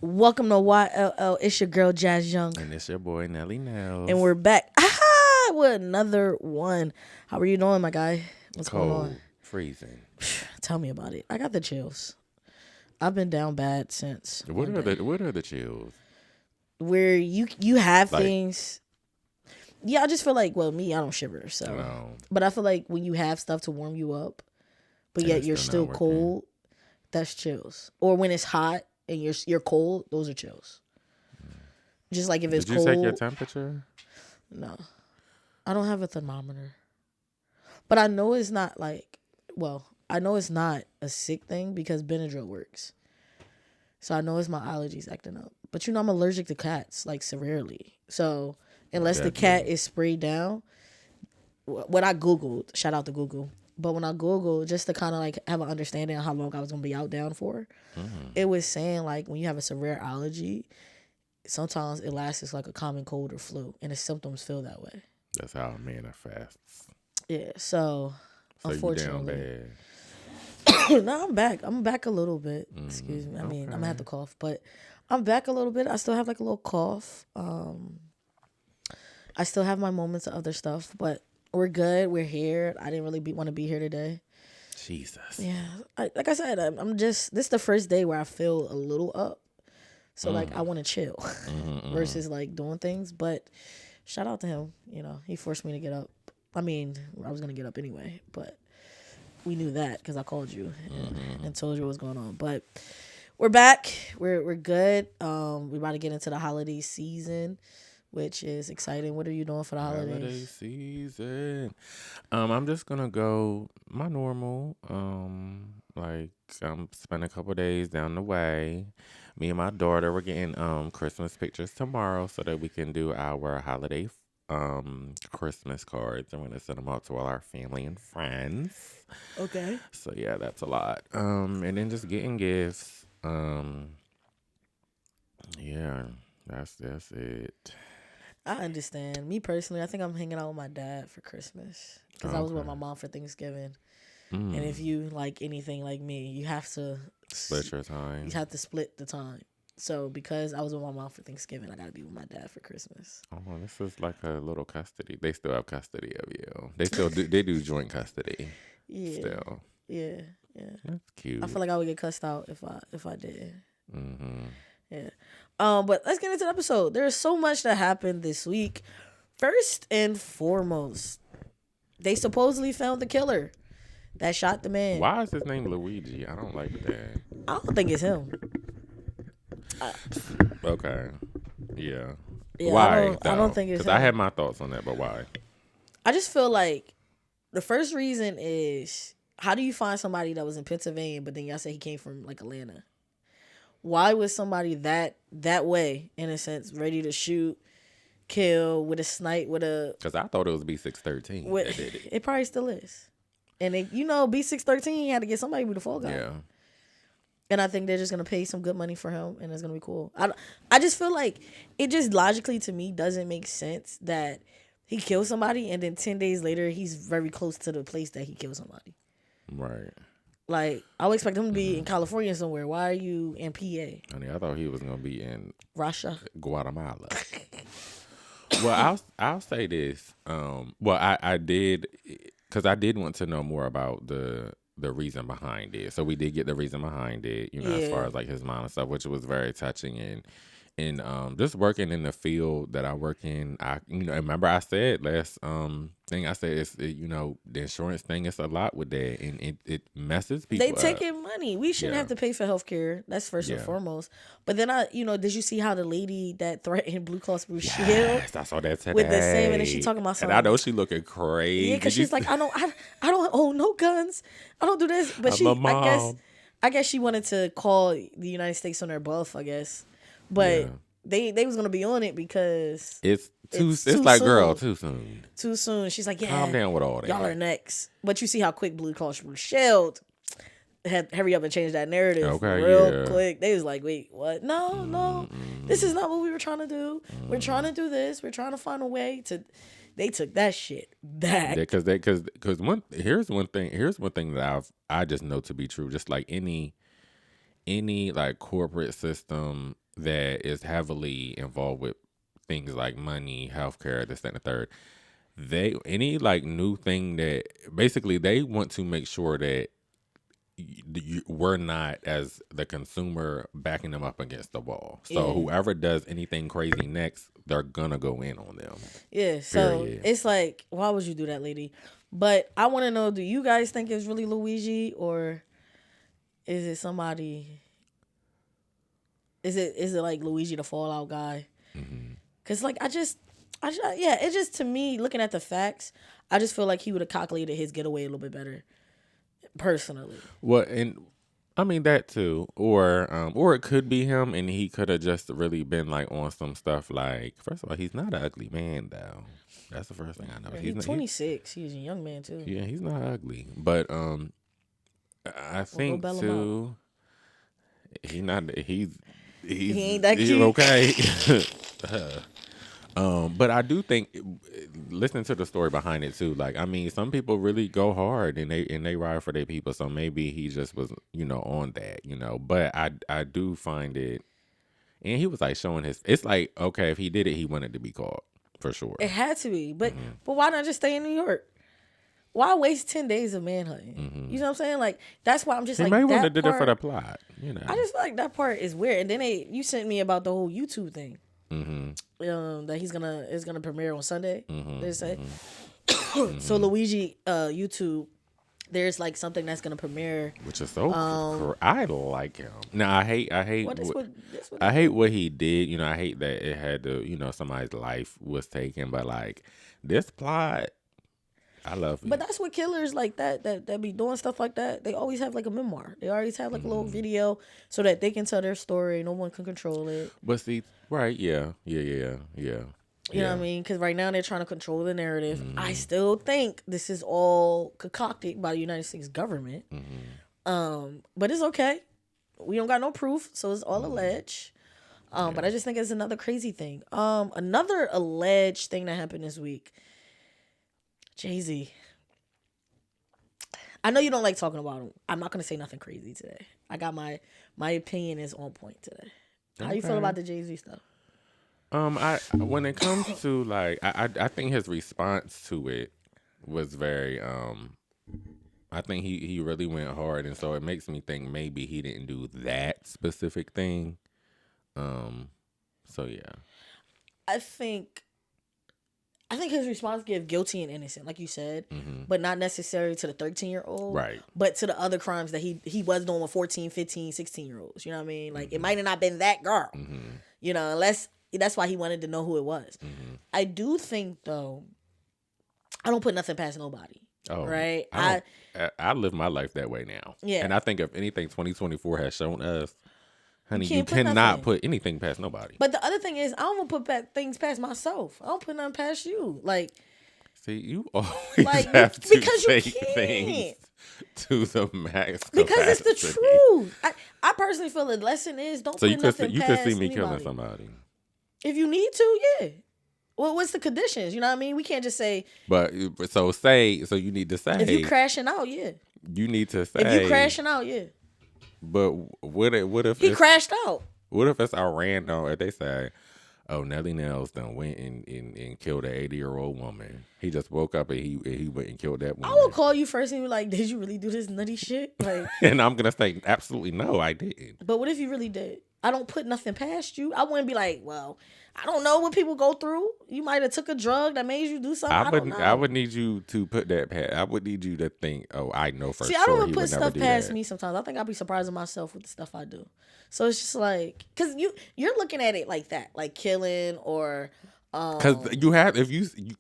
Welcome to YLL. It's your girl Jazz Young, And it's your boy Nelly Nails. and we're back with another one. How are you doing, my guy? What's going on? Cold, freezing. Tell me about it. I got the chills. I've been down bad since. What are the chills? Where you have Like- things. Yeah, I just feel like me, I don't shiver, so. No. But I feel like when you have stuff to warm you up, but And yet it's you're still still not cold, that's chills. Or when it's hot and you're cold, those are chills. Just like if it's Did you cold. check your temperature? No, I don't have a thermometer. But I know it's not I know it's not a sick thing because Benadryl works. So I know it's my allergies acting up. But I'm allergic to cats, like severely. So unless the cat is sprayed down, what I Googled, shout out to Google. But when I Googled, just to kind of like have an understanding of how long I was going to be out down for, it was saying like when you have a severe allergy, sometimes it lasts as like a common cold or flu, and the symptoms feel that way. That's how it manifests. Yeah, so So unfortunately. you down bad. No, I'm back. I'm back a little bit. Excuse me. I mean, I'm gonna have to cough, but I'm back a little bit. I still have like a little cough. I still have my moments of other stuff, but we're good. We're here. I didn't really want to be here today. Jesus. Yeah, like I said, I'm just. This is the first day where I feel a little up, so like I want to chill versus like doing things. But shout out to him. He forced me to get up. I mean, I was gonna get up anyway, but we knew that because I called you and told you what was going on. But we're back. We're good. We're about to get into the holiday season, which is exciting. What are you doing for the Holiday holidays? season. I'm just gonna go my normal. Like I'm spending a couple days down the way. Me and my daughter we're getting Christmas pictures tomorrow so that we can do our holiday Christmas cards. I'm gonna send them out to all our family and friends. Okay. So yeah, that's a lot. And then just getting gifts. Yeah, that's it. I understand. Me personally, I think I'm hanging out with my dad for Christmas because I was with my mom for Thanksgiving. And if you like anything like me, you have to Split your time. You have to split the time. So because I was with my mom for Thanksgiving, I got to be with my dad for Christmas. Oh, this is like a little custody. They still have custody of you. They still do. They do joint custody. Yeah. Still, Yeah. that's cute. I feel like I would get cussed out if I did. Mm-hmm. Yeah. But let's get into the episode. There's so much that happened this week. First and foremost, they supposedly found the killer that shot the man. Why is his name Luigi? I don't like that. I don't think it's him. Okay. Yeah. Yeah, Why? I don't think it's because I him. had my thoughts on that, but why? I just feel like the first reason is how do you find somebody that was in Pennsylvania, but then y'all say he came from like Atlanta? Why was somebody that way, in a sense, ready to shoot, kill with a snipe with a? Because I thought it was B613 that did it. It probably still is, and B613 had to get somebody with the fall guy. Yeah. And I think they're just gonna pay some good money for him, and it's gonna be cool. I just feel like it just logically to me doesn't make sense that he killed somebody and then 10 days later he's very close to the place that he killed somebody. Right. Like I would expect him to be in California somewhere. Why are you in PA? I thought he was gonna be in Russia. Guatemala. Well, I'll say this. I did because I did want to know more about the reason behind it. So we did get the reason behind it, as far as like his mom and stuff, which was very touching. And just working in the field that I work in, remember I said last thing I said is the insurance thing is a lot with that, and it messes people. They taking money. We shouldn't have to pay for healthcare. That's first and foremost. But then did you see how the lady that threatened Blue Cross Blue Shield? Yes, I saw that today. With the same, and then she talking about something. And I know she looking crazy. Yeah, because she's like, I don't own no guns. I don't do this. But I guess she wanted to call the United States on their bluff. I guess, but they was gonna be on it because it's too soon. girl, too soon. Too soon. She's like, yeah, calm down with all that. Y'all are next. But you see how quick Blue Cross Blue Shield had hurry up and change that narrative real quick. They was like, wait, what? No, this is not what we were trying to do. We're trying to do this. We're trying to find a way to. They took that shit back. Because here's one thing that I just know to be true. Just like any like corporate system that is heavily involved with things like money, healthcare, this, that, and the third. They any like new thing that basically they want to make sure that we're not as the consumer backing them up against the wall. So Yeah. whoever does anything crazy next, they're gonna go in on them. Yeah. So Period. it's like, why would you do that, lady? But I want to know, do you guys think it's really Luigi, or is it somebody? Is it like Luigi the Fallout guy? Mm-hmm. Cause like yeah, it just, to me, looking at the facts, I just feel like he would have calculated his getaway a little bit better, personally. Well, and I mean that too, or it could be him, and he could have just really been like on some stuff. Like, first of all, he's not an ugly man, though. That's the first thing I know. Yeah, he's 26. He's a young man too. Yeah, he's not ugly, but I Well, go think bail him too, he not he's He ain't that he's cute. okay. But I do think listening to the story behind it too. Like, I mean, some people really go hard and they ride for their people. So maybe he just was, on that, But I do find it, and he was like showing his. It's like, okay, if he did it, he wanted to be caught for sure. It had to be, but why not just stay in New York? Why waste 10 days of manhunting? You know what I'm saying? Like, that's why I'm just He like, may want to that did it for the part. plot, I just feel like that part is weird. And then you sent me about the whole YouTube thing. That it's gonna premiere on Sunday. They say. So Luigi, YouTube, there's like something that's gonna premiere. Which is so I like him. Now I hate What is what, this? What I hate what he did. I hate that it had to, somebody's life was taken. But like this plot, I love it. But that's what killers like that be doing stuff like that. They always have like a memoir. They always have like a little video so that they can tell their story. No one can control it. But see, right? Yeah. You know what I mean? Because right now they're trying to control the narrative. I still think this is all concocted by the United States government. But it's okay. We don't got no proof, so it's all alleged. But I just think it's another crazy thing. Another alleged thing that happened this week. Jay-Z. I know you don't like talking about him. I'm not gonna say nothing crazy today. I got my opinion is on point today. How you feel about the Jay-Z stuff? When it comes to like, I think his response to it was very, I think he really went hard, and so it makes me think maybe he didn't do that specific thing. So yeah. I think his response gave guilty and innocent, like you said, but not necessarily to the 13-year-old, Right. but to the other crimes that he was doing with 14, 15, 16-year-olds. You know what I mean? Like, it might have not been that girl, unless that's why he wanted to know who it was. I do think, though, I don't put nothing past nobody. Oh, right? I live my life that way now. Yeah. And I think if anything 2024 has shown us, honey, you cannot put anything past nobody. But the other thing is, I don't put things past myself. I don't put nothing past you. Like, see, you always like, have to because take you can't. things to the max capacity. Because it's the truth. I personally feel the lesson is don't put nothing past you could see me anybody. killing somebody. If you need to, yeah. Well, what's the conditions? You know what I mean? We can't just say. But so you need to say. If you crashing out, yeah. You need to say. If you crashing out, yeah. But what if he crashed out? What if it's our random? If they say, "Oh, Nelly Nails done went and killed an 80-year-old woman," he just woke up and he went and killed that woman. I will call you first and be like, "Did you really do this nutty shit?" Like, and I'm gonna say, absolutely no, I didn't. But what if you really did? I don't put nothing past you. I wouldn't be like, well, I don't know what people go through. You might have took a drug that made you do something. I don't know. I would need you to put that past. I would need you to think, oh, I know for sure. See, I don't he put would stuff never do past that. me sometimes. I think I'll be surprising myself with the stuff I do. So it's just like, because you're looking at it like that, like killing or. Because you have,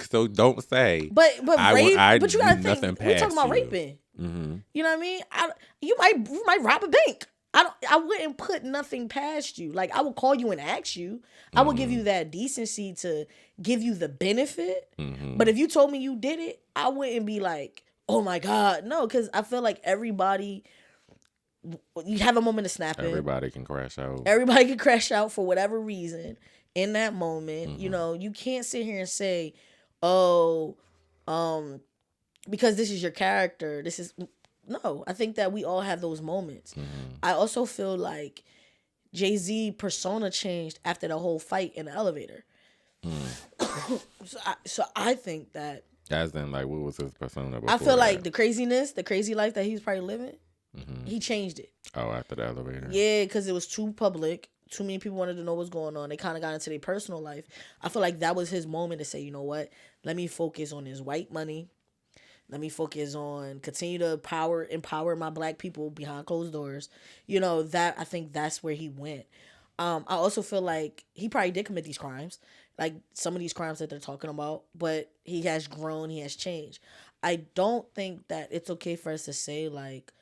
so don't say. But rape, but you gotta think. We're talking about raping. Mm-hmm. You know what I mean? You might rob a bank. I wouldn't put nothing past you. Like, I would call you and ask you. I would give you that decency to give you the benefit. But if you told me you did it, I wouldn't be like, oh my God, no, because I feel like everybody. You have a moment of snapping. Everybody can crash out. Everybody can crash out for whatever reason in that moment. You know, you can't sit here and say, oh, because this is your character. This is no. I think that we all have those moments. I also feel like Jay-Z persona changed after the whole fight in the elevator. So I think that As in, like, what was his persona I before feel like that? the craziness, the crazy life that he was probably living, he changed it. Oh, after the elevator. Yeah, because it was too public. Too many people wanted to know what's going on. They kind of got into their personal life. I feel like that was his moment to say, you know what? Let me focus on his white money. Let me focus on continue to empower my black people behind closed doors. That I think that's where he went. I also feel like he probably did commit these crimes, like some of these crimes that they're talking about, but he has grown, he has changed. I don't think that it's okay for us to say like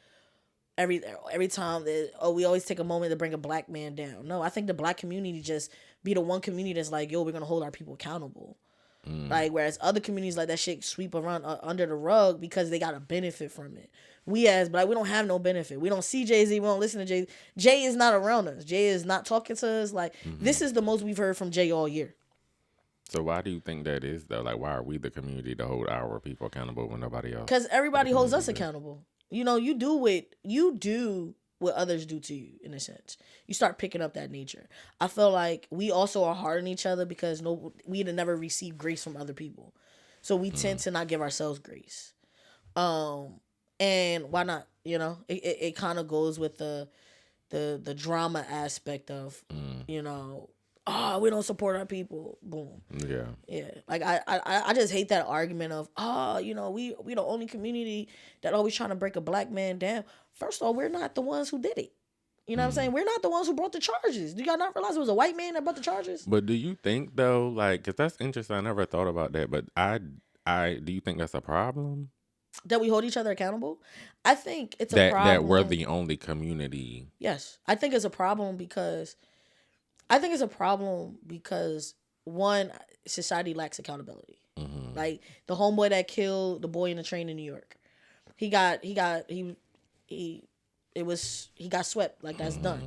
every time that we always take a moment to bring a black man down. No, I think the black community just be the one community that's like, yo, we're gonna hold our people accountable. Like, whereas other communities like that shit sweep around under the rug because they got a benefit from it. We as black, we don't have no benefit. We don't see Jay-Z. We don't listen to Jay. Jay is not around us. Jay is not talking to us. Like, this is the most we've heard from Jay all year. So why do you think that is, though? Like, why are we the community to hold our people accountable when nobody else? Because everybody holds us accountable. You do what others do to you, in a sense. You start picking up that nature. I feel like we also are hard on each other because we never receive grace from other people. So we tend to not give ourselves grace. And why not? It kind of goes with the drama aspect of, we don't support our people. Boom. Yeah. Like I just hate that argument of, we the only community that always trying to break a black man down. First of all, we're not the ones who did it. You know what I'm saying? We're not the ones who brought the charges. Do y'all not realize it was a white man that brought the charges? But do you think though, like, because that's interesting. I never thought about that. But do you think that's a problem? That we hold each other accountable? I think it's a problem. That we're the only community. Yes. I think it's a problem because one, society lacks accountability. Like the homeboy that killed the boy in the train in New York, he got swept. Like, that's done.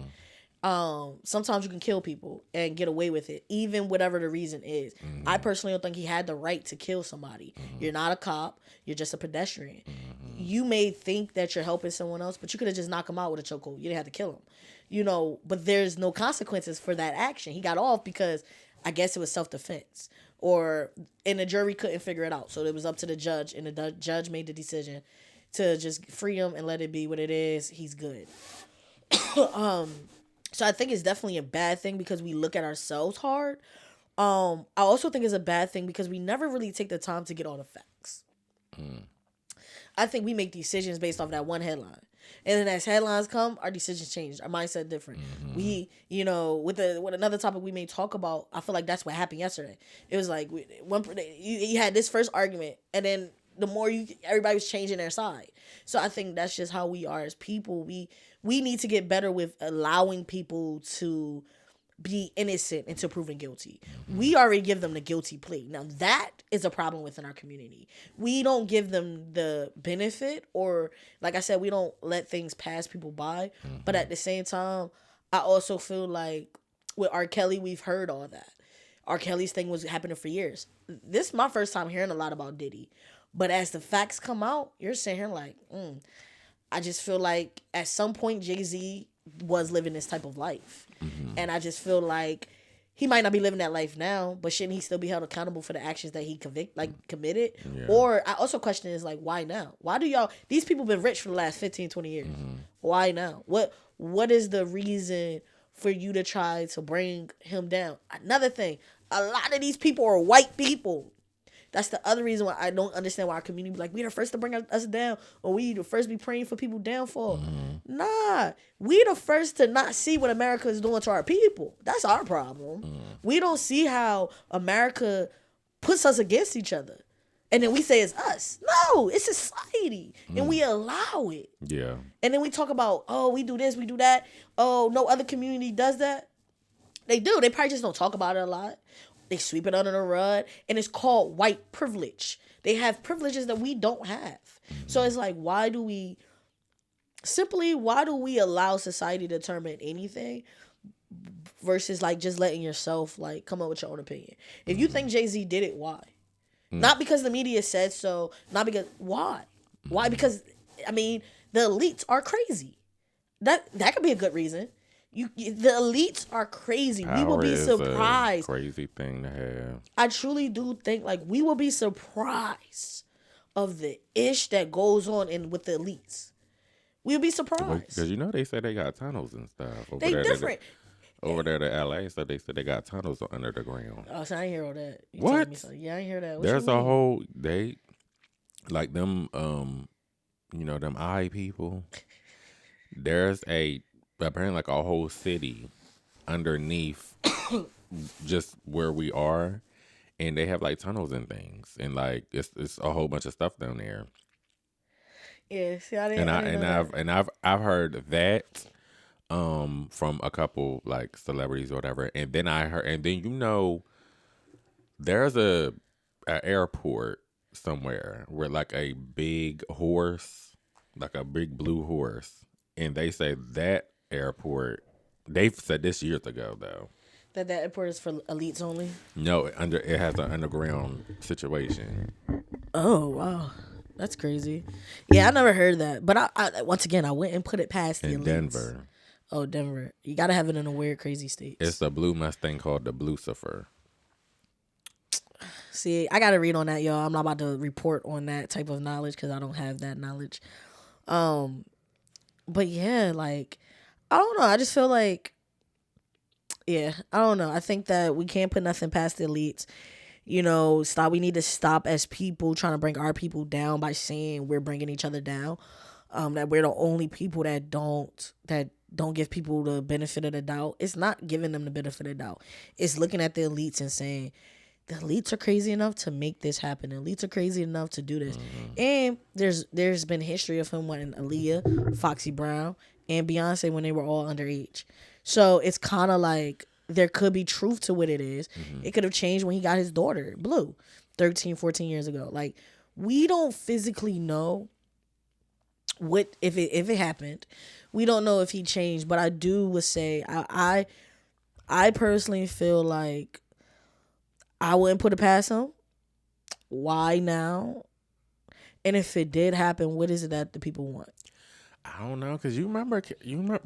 Sometimes you can kill people and get away with it, even whatever the reason is. I personally don't think he had the right to kill somebody. You're not a cop. You're just a pedestrian. You may think that you're helping someone else, but you could have just knocked him out with a chokehold. You didn't have to kill him. But there's no consequences for that action. He got off because I guess it was self-defense, and the jury couldn't figure it out. So it was up to the judge, and the judge made the decision to just free him and let it be what it is. He's good. So I think it's definitely a bad thing because we look at ourselves hard. I also think it's a bad thing because we never really take the time to get all the facts. I think we make decisions based off that one headline. And then as headlines come, our decisions change. Our mindset different. We, with another topic we may talk about, I feel like that's what happened yesterday. It was like you had this first argument, and then the more everybody was changing their side. So I think that's just how we are as people. We need to get better with allowing people to be innocent until proven guilty. We already give them the guilty plea. Now that is a problem within our community. We don't give them the benefit, or like I said, we don't let things pass people by. But at the same time, I also feel like with R. Kelly, we've heard all that. R. Kelly's thing was happening for years. This is my first time hearing a lot about Diddy. But as the facts come out, you're sitting here like, I just feel like at some point Jay-Z was living this type of life. And I just feel like he might not be living that life now, but shouldn't he still be held accountable for the actions that he committed? Yeah. Or I also question is like, why now? Why do these people been rich for the last 15, 20 years. Why now? What is the reason for you to try to bring him down? Another thing, a lot of these people are white people. That's the other reason why I don't understand why our community be like, we the first to bring us down, or we the first be praying for people downfall. Nah, we the first to not see what America is doing to our people. That's our problem. We don't see how America puts us against each other. And then we say it's us. No, it's society. And we allow it. Yeah. And then we talk about, we do this, we do that. Oh, no other community does that. They do. They probably just don't talk about it a lot. They sweep it under the rug, and it's called white privilege. They have privileges that we don't have. So it's like, why do we allow society to determine anything versus like just letting yourself like come up with your own opinion? If you think Jay-Z did it, why? Not because the media said so, not because, why? Why? Because, I mean, the elites are crazy. That could be a good reason. The elites are crazy. We will Power be is a surprised. crazy thing to have. I truly do think like we will be surprised of the ish that goes on in with the elites. We'll be surprised. Because you know they said they got tunnels and stuff over They there. different. Over there to LA, so they said they got tunnels under the ground. Oh, so I ain't hear all that. You telling me What? something? Yeah, I ain't hear that. What you There's a mean? whole they like them them eye people. There's a apparently like a whole city underneath just where we are, and they have like tunnels and things, and like it's a whole bunch of stuff down there. Yeah, see, I didn't, And I I didn't and know I've that. and I've heard that from a couple like celebrities or whatever, and then I heard, and then there's a airport somewhere where like a big horse, like a big blue horse, and they say that airport. They've said this years ago though. That airport is for elites only. No, it has an underground situation Oh wow, that's crazy. Yeah, I never heard that. But I once again I went and put it past the in elites. Denver. Oh, Denver. You gotta have it in a weird, crazy It's states. a blue Mustang called the Blucifer. See, I gotta read on that, y'all. I'm not about to report on that type of knowledge because I don't have that knowledge. Um, but yeah, like I don't know. I just feel like yeah, I don't know. I think that we can't put nothing past the elites. Stop. We need to stop as people trying to bring our people down by saying we're bringing each other down. That we're the only people that don't give people the benefit of the doubt. It's not giving them the benefit of the doubt. It's looking at the elites and saying the elites are crazy enough to make this happen. The elites are crazy enough to do this. And there's been history of him wanting Aaliyah, Foxy Brown, and Beyonce when they were all underage. So it's kind of like there could be truth to what it is. It could have changed when he got his daughter, Blue, 13, 14 years ago. Like, we don't physically know what if it happened. We don't know if he changed, but I do would say I personally feel like I wouldn't put it past him. Why now? And if it did happen, what is it that the people want? I don't know, cause you remember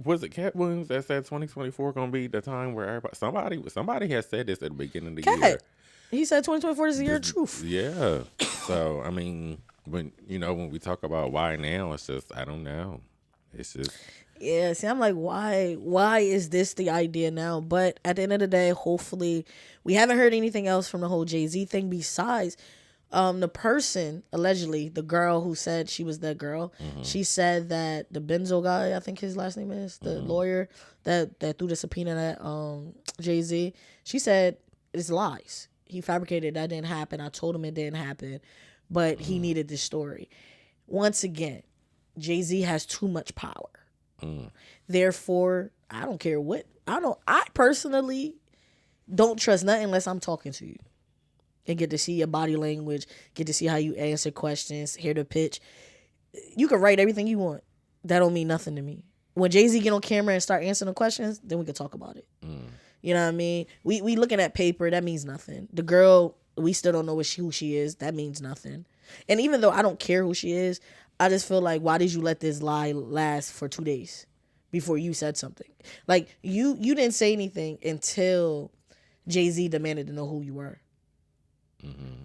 was it Cat Williams that said 2024 gonna be the time where somebody has said this at the beginning of the year. Cat. He said 2024 is the year of This, truth. yeah. So I mean, when we talk about why now, it's just I don't know. It's just Yeah, see, I'm like, why is this the idea now? But at the end of the day, hopefully, we haven't heard anything else from the whole Jay-Z thing besides the person, allegedly, the girl who said she was that girl, she said that the Benzo guy, I think his last name is, the lawyer that threw the subpoena at Jay-Z, she said it's lies. He fabricated that didn't happen. I told him it didn't happen, but he needed this story. Once again, Jay-Z has too much power. Therefore, I don't care what. I personally don't trust nothing unless I'm talking to you and get to see your body language, get to see how you answer questions, hear the pitch. You can write everything you want. That don't mean nothing to me. When Jay-Z get on camera and start answering the questions, then we can talk about it. You know what I mean? We looking at paper, that means nothing. The girl, we still don't know who she is. That means nothing. And even though I don't care who she is, I just feel like, why did you let this lie last for 2 days before you said something? Like, you didn't say anything until Jay-Z demanded to know who you were.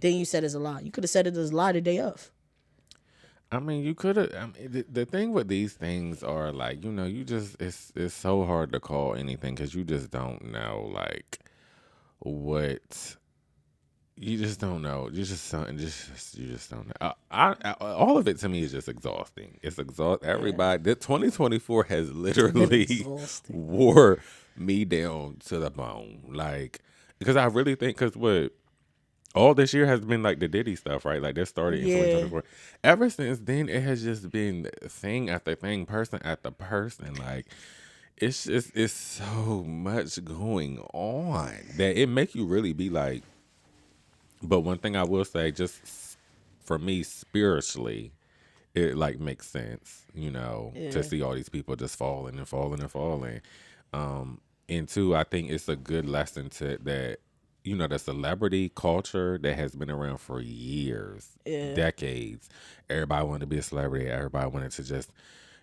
Then you said it's a lie. You could have said it as a lie the day of. I mean, you could have. I mean, the thing with these things are like, you just it's so hard to call anything because you just don't know like what you just don't know. You just don't know. All of it to me is just exhausting. It's exhaust. Everybody, that 2024 has Been literally exhausting. wore me down to the bone. Like, because I really think because what all this year has been like the Diddy stuff, right? Like that started in Yeah. 2024. Ever since then, it has just been thing after thing, person after person. Like it's so much going on that it make you really be like. But one thing I will say, just for me spiritually, it like makes sense, to Yeah. see all these people just falling and falling and falling. And two, I think it's a good lesson to that, the celebrity culture that has been around for years, Yeah. decades. Everybody wanted to be a celebrity. Everybody wanted to just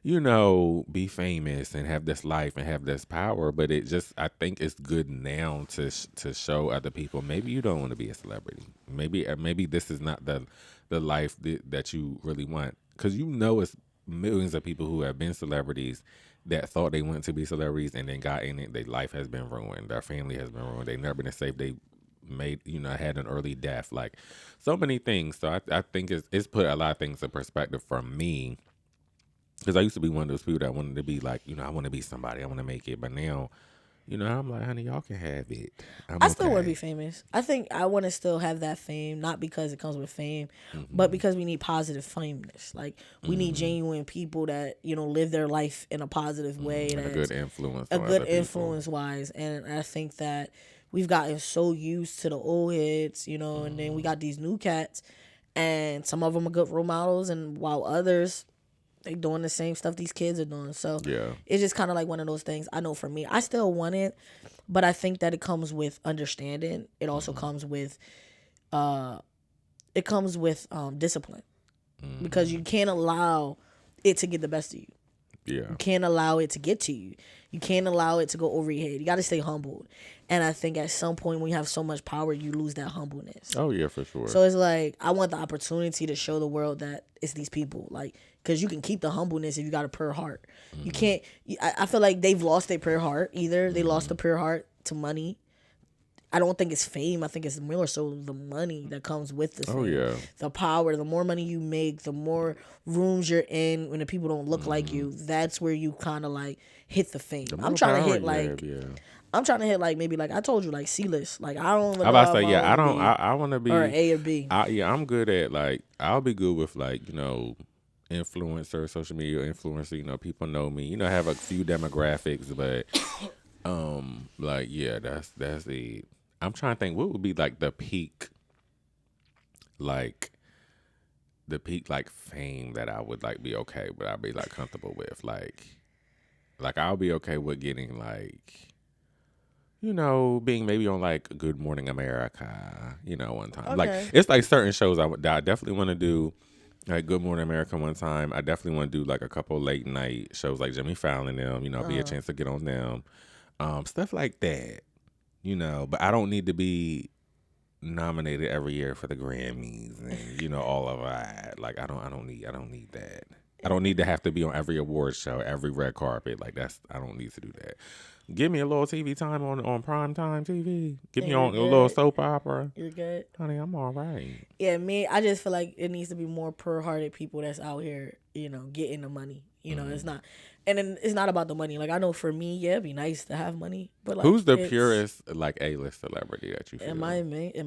be famous and have this life and have this power. But I think it's good now to show other people maybe you don't want to be a celebrity. Maybe this is not the life that you really want, because it's millions of people who have been celebrities that thought they wanted to be celebrities and then got in it. Their life has been ruined. Their family has been ruined. They've never been safe. They made had an early death. Like so many things. So I think it's put a lot of things in perspective for me. Because I used to be one of those people that wanted to be like, I want to be somebody. I want to make it. But now, I'm like, honey, y'all can have it. I still want to be famous. I think I want to still have that fame, not because it comes with fame, but because we need positive fameness. Like, we need genuine people that, live their life in a positive way. And a good influence. A good influence-wise. And I think that we've gotten so used to the old heads, and then we got these new cats. And some of them are good role models, and while others... they doing the same stuff these kids are doing. So yeah, it's just kind of like one of those things. I know for me, I still want it, but I think that it comes with understanding. It also comes with, discipline, because you can't allow it to get the best of you. Yeah, you can't allow it to get to you. You can't allow it to go over your head. You got to stay humbled. And I think at some point when you have so much power, you lose that humbleness. Oh yeah, for sure. So it's like, I want the opportunity to show the world that it's these people. Like, because you can keep the humbleness if you got a pure heart. You can't. I feel like they've lost their pure heart. Either they lost the pure heart to money. I don't think it's fame. I think it's more so the money that comes with the fame. Oh yeah. The power. The more money you make, the more rooms you're in when the people don't look like you. That's where you kind of like hit the fame. I'm trying to hit like. I'm trying to hit like maybe like I told you like C-list. Like I don't. I about to say yeah. I don't. I want to be or A or B. I'm good at like I'll be good with like influencer, social media influencer. People know me. Have a few demographics, but like yeah, that's the. I'm trying to think what would be like the peak like fame that I would like be okay, but I'd be like comfortable with like I'll be okay with getting like being maybe on like Good Morning America, one time. Okay. Like it's like certain shows I definitely want to do like Good Morning America one time. I definitely want to do like a couple late night shows like Jimmy Fallon them, be a chance to get on them. Stuff like that. But I don't need to be nominated every year for the Grammys and all of that. Like I don't need that. I don't need to have to be on every award show, every red carpet. Like I don't need to do that. Give me a little TV time on prime time TV. Give me on a little soap opera. You're good. Honey, I'm all right. Yeah, I just feel like it needs to be more pure-hearted people that's out here, getting the money. It's not, and then it's not about the money. Like I know for me, yeah, it'd be nice to have money, but like, who's the purest like A-list celebrity that you feel? In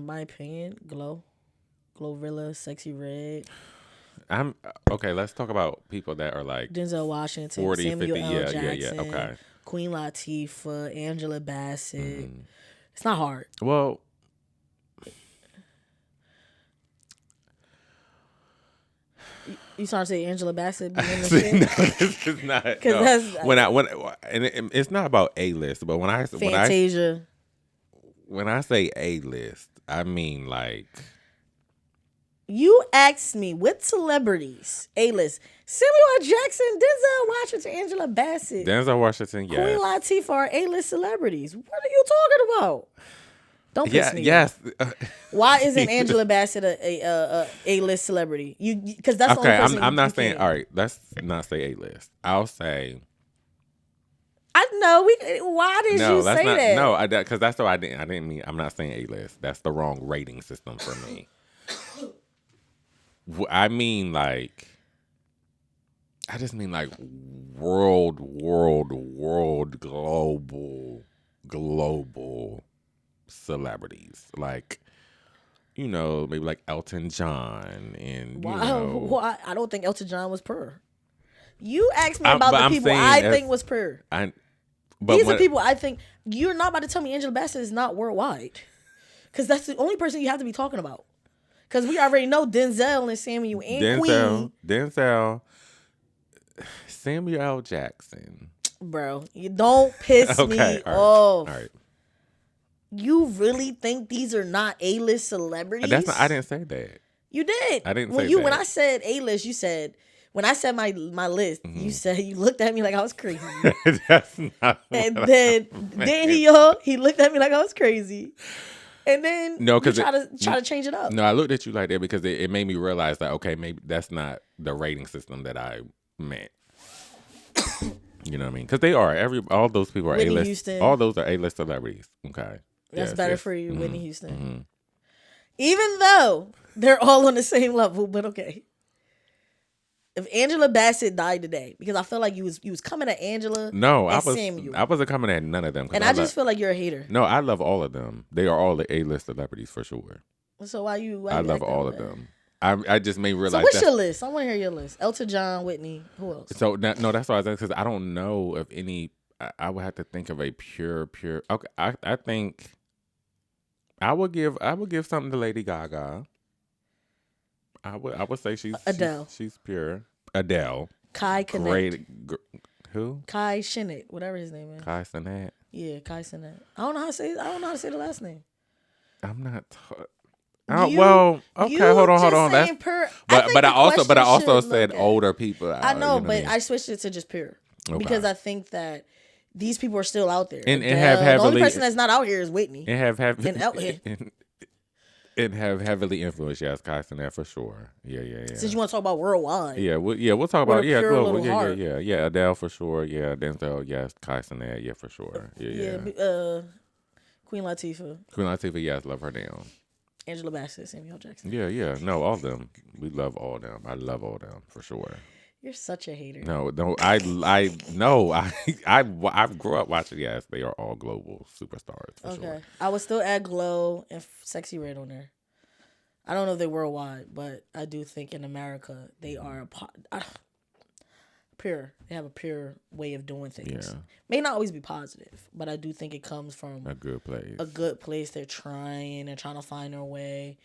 my opinion, Glorilla, Sexy Red. I'm okay. Let's talk about people that are like Denzel Washington, 40, Samuel 50, L. yeah, Jackson, okay. Queen Latifah, Angela Bassett. It's not hard. Well, you trying to say Angela Bassett being in the shit? No, this is not. Because it's not about A-list, but when I Fantasia. When I say A-list, I mean like. You asked me what celebrities A-list: Samuel L. Jackson, Denzel Washington, Angela Bassett, Denzel Washington, yes. Queen Latifah are A-list celebrities. What are you talking about? Don't piss me off. Why isn't Angela Bassett a A-list celebrity? Because that's the only person. I'm not saying. All right, let's not say A-list. I'll say. I know. Why did you say that? No, because that's what I didn't mean. I'm not saying A-list. That's the wrong rating system for me. I mean like. I just mean like world, global celebrities. Like, maybe like Elton John and Why? I don't think Elton John was pure. You asked me about the people I think was pure. These are people I think. You're not about to tell me Angela Bassett is not worldwide, because that's the only person you have to be talking about. Because we already know Denzel and Samuel and Queen. Denzel, Samuel L. Jackson. Bro, you don't piss me off. All right. You really think these are not A-list celebrities? I didn't say that. You did. I didn't say that. When I said A-list, you said When I said my list, you said you looked at me like I was crazy. That's not And what then I then meant. he looked at me like I was crazy. And then No, you because try to change it up. no, I looked at you like that because it made me realize that okay, maybe that's not the rating system that I meant. You know what I mean? Because they are all those people are Whitney A-list. Houston. All those are A-list celebrities. Okay, That's yes, better yes. for you, Mm-hmm. Whitney Houston. Mm-hmm. Even though they're all on the same level, but okay. If Angela Bassett died today, because I feel like you was coming at Angela No, and Samuel. I wasn't coming at none of them. And I just feel like you're a hater. No, I love all of them. They are all the A-list celebrities for sure. So why you I love act that all of way? them. I just made realize. So what's your list? I want to hear your list. Elton John, Whitney, who else? So no, that's why I was because I don't know of any. I would have to think of a pure. Okay, I think I would give something to Lady Gaga. I would say Adele. she's pure. Adele. Kai Connect. Who? Kai Shinnett, whatever his name is. Kai Cenat. Yeah, Kai Sinet. I don't know how to say. I don't know how to say the last name. I'm not. Hold on. That's but I also said at. older people. I know, but I mean? I switched it to just pure Okay. because I think that these people are still out there. And have heavily, the only person that's not out here is Whitney. And have and and have heavily influenced, yes, Kai Cenat for sure. Yeah. Since you want to talk about worldwide, we'll talk about pure global. little heart. Yeah. Adele for sure. Yeah, Denzel. Yes, Kai Cenat. Yeah, for sure. Yeah. Queen Latifah, yes, love her down. Angela Bassett, Samuel Jackson. Yeah. No, all of them. We love all of them. I love all of them for sure. You're such a hater. No, I grew up watching. Yes, they are all global superstars for sure. I would still add Glow and Sexy Red on there. I don't know if they're worldwide, but I do think in America they are pure. They have a pure way of doing things. Yeah. May not always be positive, but I do think it comes from a good place. They're trying to find their way.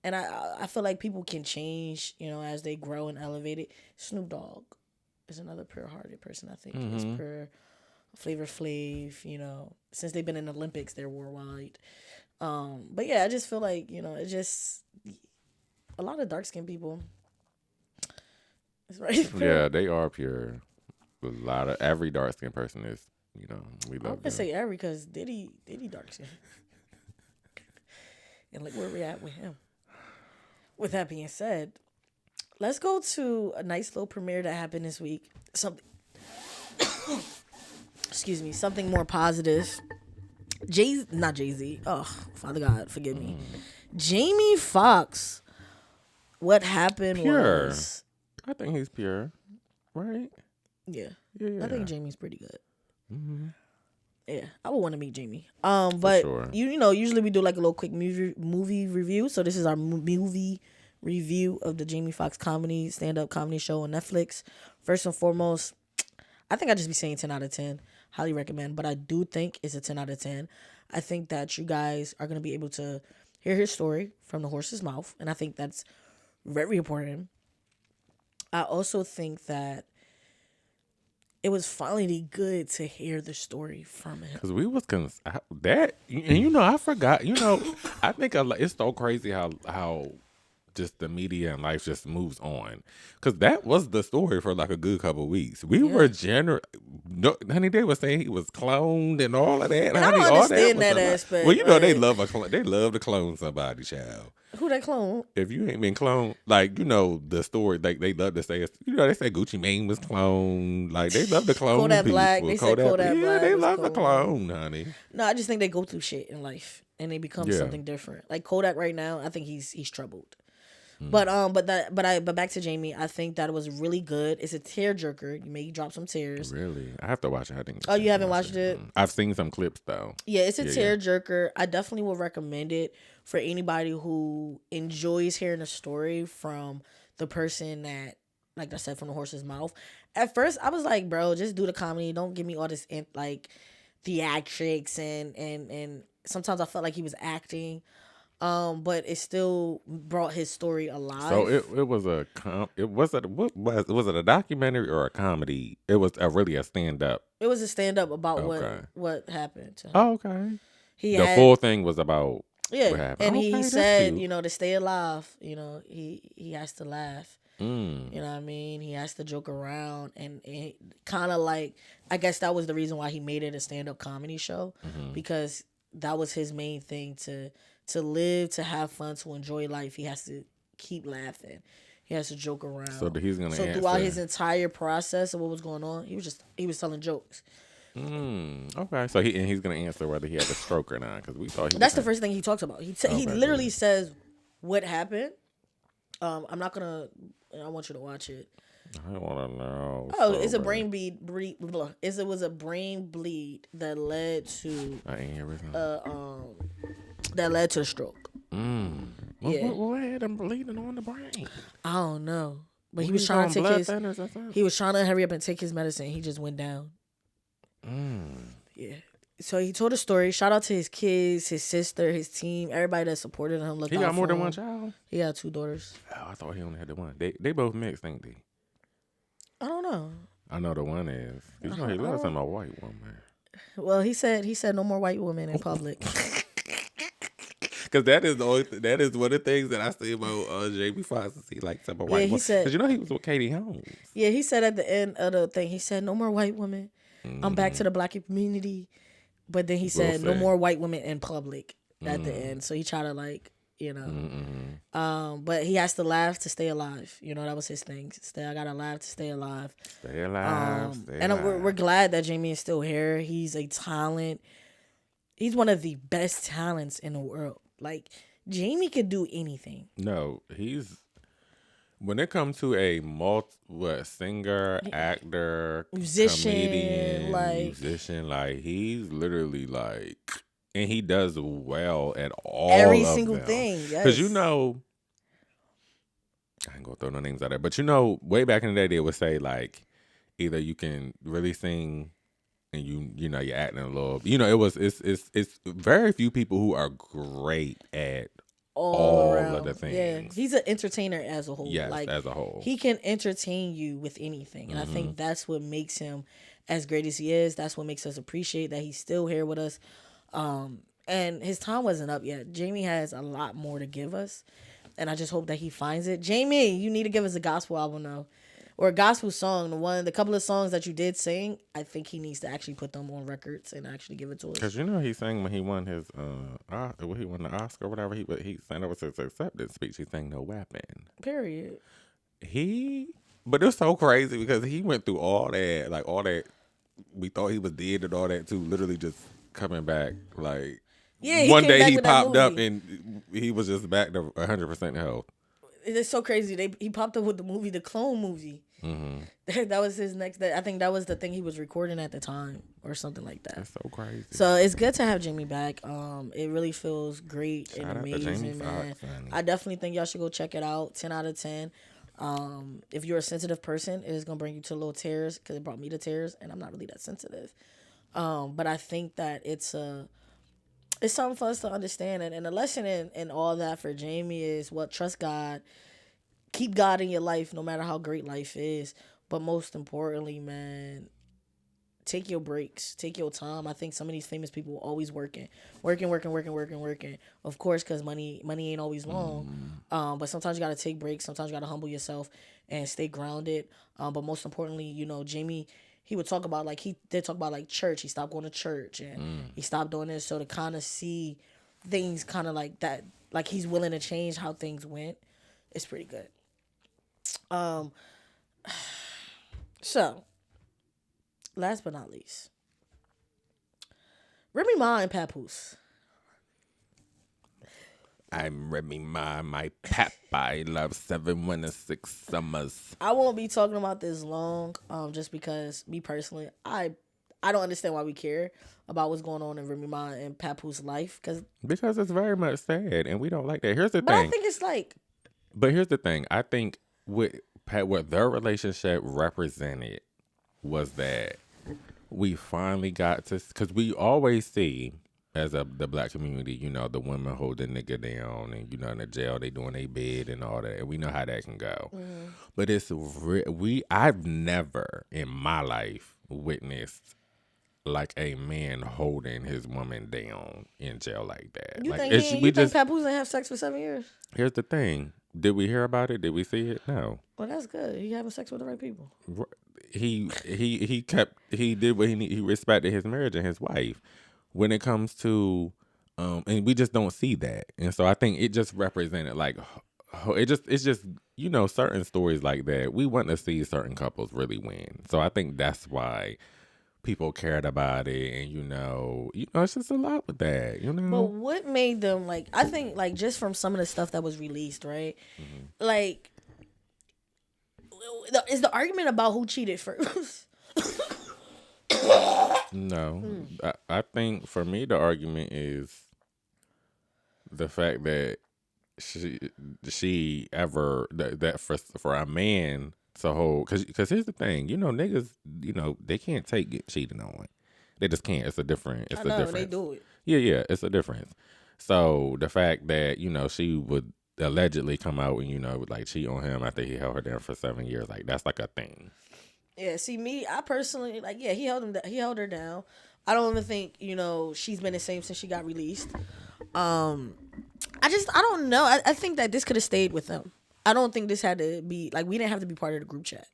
And I feel like people can change, as they grow and elevate it. Snoop Dogg is another pure-hearted person, I think. It's pure. Flavor Flav, since they've been in the Olympics, they're worldwide. But yeah, I just feel like, it's just a lot of dark-skinned people. It's right. Yeah, they are pure. A lot of every dark-skinned person is, we love them. I'm going to say every because Diddy dark-skinned. And look where we're at with him. With that being said, let's go to a nice little premiere that happened this week. Something more positive. Not Jay-Z. Oh, Father God, forgive me. Jamie Foxx. What happened was... I think he's pure, right? Yeah. Yeah. I think Jamie's pretty good. Mm-hmm. Yeah, I would want to meet Jamie. But sure. Usually we do like a little quick movie review. So this is our movie review of the Jamie Foxx stand-up comedy show on Netflix. First and foremost, I think I'd just be saying 10 out of 10. Highly recommend. But I do think it's a 10 out of 10. I think that you guys are going to be able to hear his story from the horse's mouth. And I think that's very important. I also think that it was finally good to hear the story from him. Because we was I forgot. I think it's so crazy how just the media and life just moves on. Because that was the story for like a good couple of weeks. We were honey, they were saying he was cloned and all of that. And I don't understand that aspect. Well, they love to clone somebody, child. Who they clone? If you ain't been cloned, like, the story, like, they love to say, they say Gucci Mane was cloned. Like, they love to clone Kodak people. Black. They said Kodak Black. They love to clone, honey. No, I just think they go through shit in life and they become something different. Like Kodak right now, I think he's troubled. But back to Jamie, I think that it was really good. It's a tearjerker. You may drop some tears. Really? I have to watch it. You haven't watched it? I've seen some clips though. Yeah, it's a tearjerker. I definitely would recommend it for anybody who enjoys hearing a story from the person that, like I said, from the horse's mouth. At first, I was like, bro, just do the comedy. Don't give me all this like theatrics and sometimes I felt like he was acting. But it still brought his story alive. So it was was it a documentary or a comedy? It was really a stand up. It was a stand up about what happened to him. Oh, okay. The full thing was about Yeah, What happened? and he Okay, that's said, cute. to stay alive, he has to laugh. Mm. You know what I mean? He has to joke around, and kind of like, I guess that was the reason why he made it a stand up comedy show, Mm-hmm. because that was his main thing, to live, to have fun, to enjoy life. He has to keep laughing. He has to joke So around. that he's gonna So throughout his answer. entire process of what was going on, he was telling jokes. Okay, so he's gonna answer whether he had a stroke or not because we thought he was That's the having. first thing he talks about. He Okay, literally good. says what happened. I'm not gonna. I want you to watch it. I want to know Oh, so it's a bad. brain blah. It was a brain bleed that led to I ain't everything. uh um that led to a stroke. Yeah, What had him bleeding on the brain? I don't know, but What he was on blood thinners or something? he was trying to hurry up and take his medicine. He just went down. Mm. Yeah. So he told a story. Shout out to his kids, his sister, his team, everybody that supported him, looked He got out more for than one him. child. He had 2 daughters. Oh, I thought he only had the one. They both mixed, ain't they? I don't know. I know the one is. 'Cause he I loves don't. him a white woman. Well, he said no more white women in public. Because that is the only that is one of the things that I say about Jamie Foxx is he likes some Yeah, white he woman. said. Because he was with Katie Holmes. Yeah, he said at the end of the thing, he said no more white women. I'm back Mm-hmm. to the black community. But then he We'll said no see. more white women in public at the Mm. end. So he tried to like, Mm-hmm. but he has to laugh to stay alive. That was his thing. I gotta laugh to stay alive. Stay alive. Stay And we're alive. glad that Jamie is still here. He's a talent. He's one of the best talents in the world. Like Jamie could do anything. No, he's when it comes to a singer, actor, Musician, comedian, like musician, like he's literally like, and he does well at every all of single them. thing. Because Yes. I ain't gonna throw no names out there, but way back in the day, they would say like, either you can really sing and you're acting a little. It's very few people who are great at All all of the around. Yeah. things. He's an entertainer as a whole. Yes, Like as a whole. he can entertain you with anything. And I Mm-hmm. think that's what makes him as great as he is. That's what makes us appreciate that he's still here with us. And his time wasn't up yet. Jamie has a lot more to give us. And I just hope that he finds it. Jamie, you need to give us a gospel album now. Or a gospel song. The couple of songs that you did sing, I think he needs to actually put them on records and actually give it to us. Because he sang when he won his when he won the Oscar or whatever. He sang over his acceptance speech. He sang "No Weapon." Period. But it's so crazy because he went through all that, like all that. We thought he was dead and all that too. Literally just coming back. Like Yeah, he one came day back he with that popped up movie. and he was just back to 100% health. It's so crazy. He popped up with the movie, the Clone movie. Mm-hmm. That was his next. I think that was the thing he was recording at the time, or something like that. That's so crazy. So it's good to have Jamie back. It really feels great Shout and out to amazing, Jamie man. Foxx, honey. I definitely think y'all should go check it out. 10 out of 10. If you're a sensitive person, it is gonna bring you to little tears because it brought me to tears, and I'm not really that sensitive. But I think that it's something for us to understand, and the lesson in all that for Jamie is trust God, keep God in your life no matter how great life is. But most importantly, man, take your breaks, take your time. I think some of these famous people are always working. Of course, because money ain't always long. But sometimes you gotta take breaks. Sometimes you gotta humble yourself and stay grounded. But most importantly, Jamie, he would talk about he did talk about church. He stopped going to church and he stopped doing this. So to kind of see things kind of like that, like he's willing to change how things went, it's pretty good. So last but not least, Remy Ma and Papoose. I'm Remy Ma, my pap. I love 7 winters, 6 summers. I won't be talking about this long, just because me personally, I don't understand why we care about what's going on in Remy Ma and Papoose life, Because it's very much sad, and we don't like that. Here's the but I thing. think it's But here's the thing. I think what their relationship represented was that we finally got to, because we always see as the black community, the women hold the nigga down, and in the jail they doing their bid and all that, and we know how that can go. But I've never in my life witnessed like a man holding his woman down in jail like that. You Like think it's he? we You think just Papoose didn't have sex for 7 years? here's the thing. Did we hear about it? Did we see it? No. Well, that's good. He having sex with the right people. He did what he respected his marriage and his wife. When it comes to and we just don't see that. And so I think it just represented like it's just certain stories like that. We want to see certain couples really win. So I think that's why people cared about it, and it's just a lot with that, But what made them like? I think like just from some of the stuff that was released, right? Like, is the argument about who cheated first? No, I think for me the argument is the fact that she ever that for a man to hold, because here's the thing, niggas, they can't take get cheated on. They just can't. It's a difference. They do it. Yeah, it's a difference. So the fact that she would allegedly come out and like cheat on him after he held her down for 7 years, like that's like a thing. Yeah, see me, I personally like. Yeah, he held her down. I don't even think she's been the same since she got released. I don't know. I think that this could have stayed with them. I don't think this had to be like we didn't have to be part of the group chat.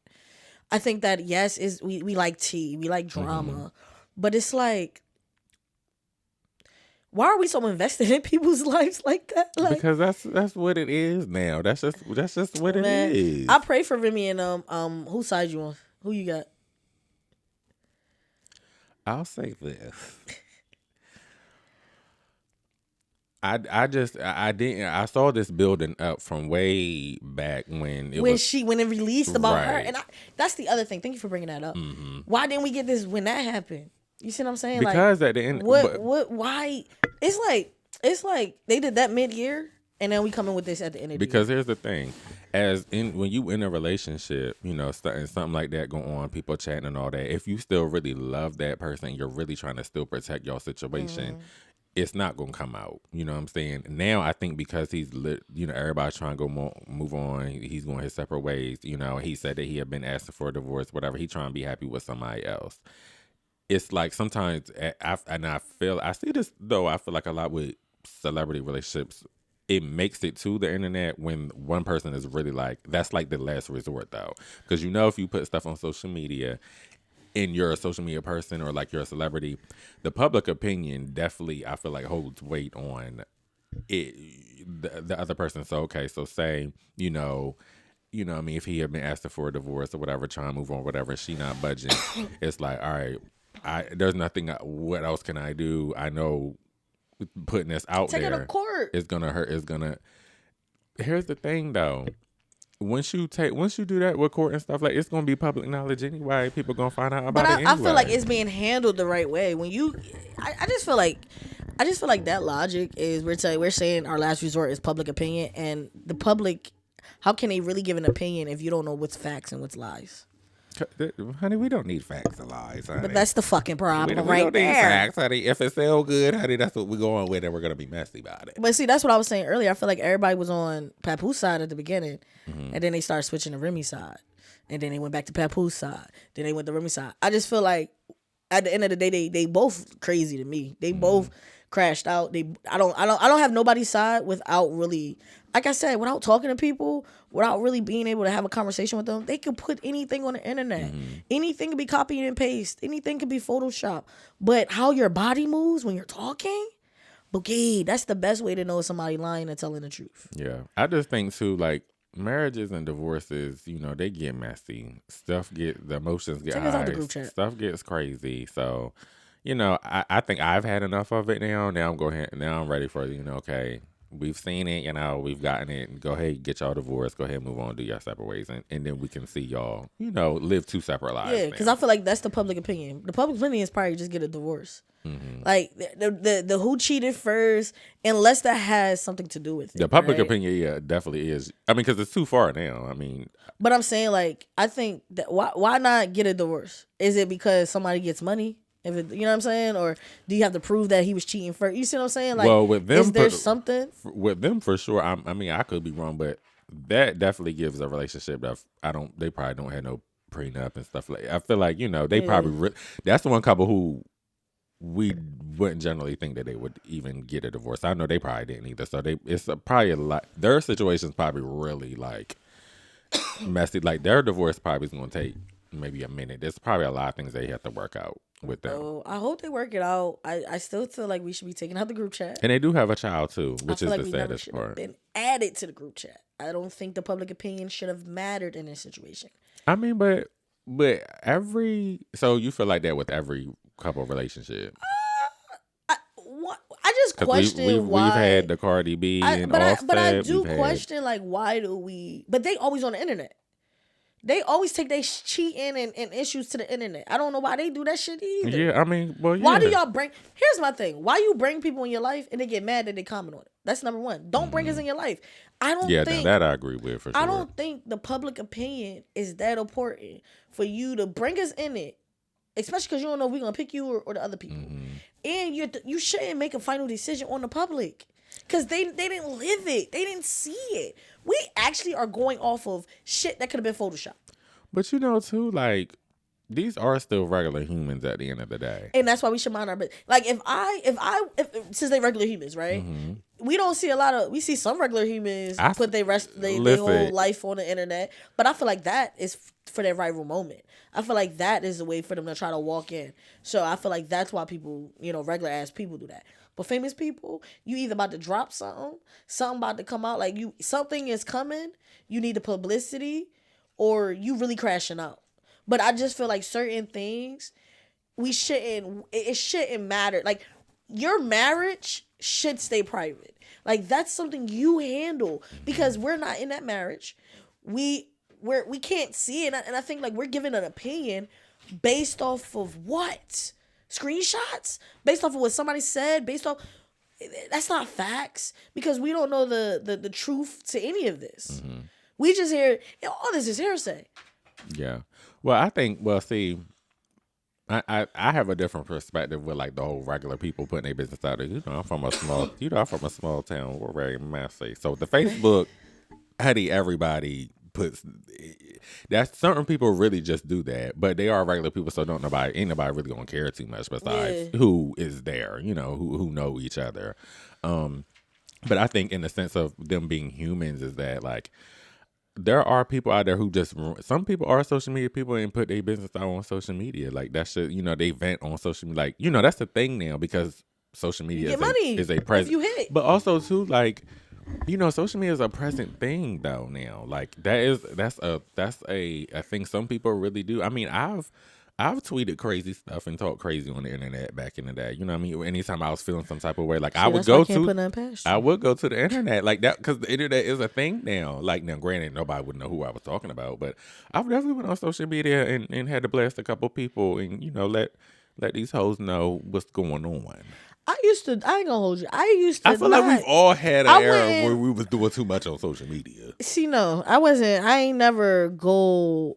I think that yes, is we like tea, we like drama, but it's like, why are we so invested in people's lives like that? Like, because that's what it is now. That's just what it is. I pray for Remy and whose side you on? Who you got? I'll say this. I saw this building up from way back when it released about her, right. and that's the other thing. Thank you for bringing that up. Why didn't we get this when that happened? You see what I'm saying? Because like, at the end, why? It's like they did that mid-year, and then we come in with this at the end of the year. Because here's the thing, when you in a relationship, something like that go on, people chatting and all that. If you still really love that person, you're really trying to still protect your situation. It's not gonna come out. You know what I'm saying? Now I think because he's lit, everybody's trying to move on. He's going his separate ways. He said that he had been asking for a divorce, whatever. He trying to be happy with somebody else. It's like sometimes, I see this though. I feel like a lot with celebrity relationships, it makes it to the internet when one person is really like, that's like the last resort though, because if you put stuff on social media, and you're a social media person or like you're a celebrity, the public opinion definitely, I feel like, holds weight on it, the other person. So okay, so say what I mean, if he had been asking for a divorce or whatever, trying to move on, whatever, she not budging, it's like, all right, there's nothing. What else can I do? I know putting this out Take there it to court. It's gonna hurt. Here's the thing though. Once you do that with court and stuff, like, it's gonna be public knowledge anyway. People gonna find out about it anyway. I feel like it's being handled the right way. When I just feel like that logic is we're saying our last resort is public opinion, and the public, how can they really give an opinion if you don't know what's facts and what's lies? Honey, we don't need facts and lies, honey. But that's the fucking problem we don't there. Need facts, honey. If it sell good, honey, that's what we're going with, and we're gonna be messy about it. But see, that's what I was saying earlier. I feel like everybody was on Papoose side at the beginning, and then they started switching to Remy side, and then they went back to Papoose side, then they went to Remy side. I just feel like at the end of the day, they both crazy to me. They both crashed out. I don't have nobody's side without really, like I said, without talking to people, without really being able to have a conversation with them. They could put anything on the internet. Anything could be copied and pasted. Anything could be Photoshop. But how your body moves when you're talking, okay, that's the best way to know if somebody lying and telling the truth. Yeah, I just think too, like, marriages and divorces, they get messy. The emotions get high. Stuff gets crazy. So, I think I've had enough of it now. Now I'm ready for okay, we've seen it, we've gotten it. Go ahead, get y'all divorced. Go ahead, move on, do your separate ways, and then we can see y'all, live two separate lives. Yeah, because I feel like that's the public opinion. The public opinion is probably just get a divorce. Like the who cheated first, unless that has something to do with it. The public opinion, yeah, definitely is. I mean, because it's too far now. I mean, but I'm saying, like, I think that why not get a divorce? Is it because somebody gets money? If it, you know what I'm saying, or do you have to prove that he was cheating first? You see what I'm saying? Like, well, with them, is there something with them for sure? I mean, I could be wrong, but that definitely gives a relationship that they probably don't have no prenup and stuff like. I feel like they probably that's the one couple who we wouldn't generally think that they would even get a divorce. I know they probably didn't either. So probably a lot. Their situation's probably really like messy. Like their divorce probably is going to take maybe a minute. There's probably a lot of things they have to work out with them. Oh, I hope they work it out. I still feel like we should be taking out the group chat. And they do have a child too, which is like the saddest part. Been added to the group chat. I don't think the public opinion should have mattered in this situation. I mean, but so you feel like that with every couple relationship? I just question why we've had the Cardi B and Offset. But I do question like why do we? But they always on the internet. They always take their cheating and issues to the internet. I don't know why they do that shit either. Yeah, I mean, well, yeah. Why do y'all bring? Here's my thing. Why you bring people in your life and they get mad that they comment on it? That's number one. Don't bring us in your life. I don't. Yeah, think, that I agree with for sure. I don't think the public opinion is that important for you to bring us in it, especially because you don't know if we're gonna pick you or the other people. And you shouldn't make a final decision on the public because they didn't live it. They didn't see it. We actually are going off of shit that could have been photoshopped. But you know, too, like, these are still regular humans at the end of the day. And that's why we should mind our business. Like, if since they regular humans, right? We don't see we see some regular humans put their whole life on the internet. But I feel like that is for their rival moment. I feel like that is the way for them to try to walk in. So I feel like that's why people, regular ass people do that. But famous people, you either about to drop something about to come out, like something is coming, you need the publicity, or you really crashing out. But I just feel like certain things, it shouldn't matter. Like, your marriage should stay private. Like, that's something you handle because we're not in that marriage. We can't see it. And I think, like, we're giving an opinion based off of what? Screenshots? Based off of what somebody said? That's not facts because we don't know the truth to any of this. We just hear, all this is hearsay. Yeah. Well, see, I have a different perspective with like the whole regular people putting their business out there. I'm from a small town. We're very messy. So the Facebook, everybody puts that certain people really just do that, but they are regular people, so ain't nobody really gonna care too much besides who is there, who know each other. But I think in the sense of them being humans is that like there are people out there who some people are social media people and put their business out on social media. Like that shit, they vent on social media. Like, that's the thing now because social media is a present. You hit. But also too, like, social media is a present thing though now. Like that's a thing some people really do. I mean, I've tweeted crazy stuff and talked crazy on the internet back in the day. You know what I mean? Anytime I was feeling some type of way, like I would go to the internet like that because the internet is a thing now. Like now, granted, nobody would know who I was talking about, but I've definitely went on social media and had to blast a couple people and let these hoes know what's going on. I ain't gonna hold you. I feel like we've all had an era where we was doing too much on social media. See, no, I ain't never go.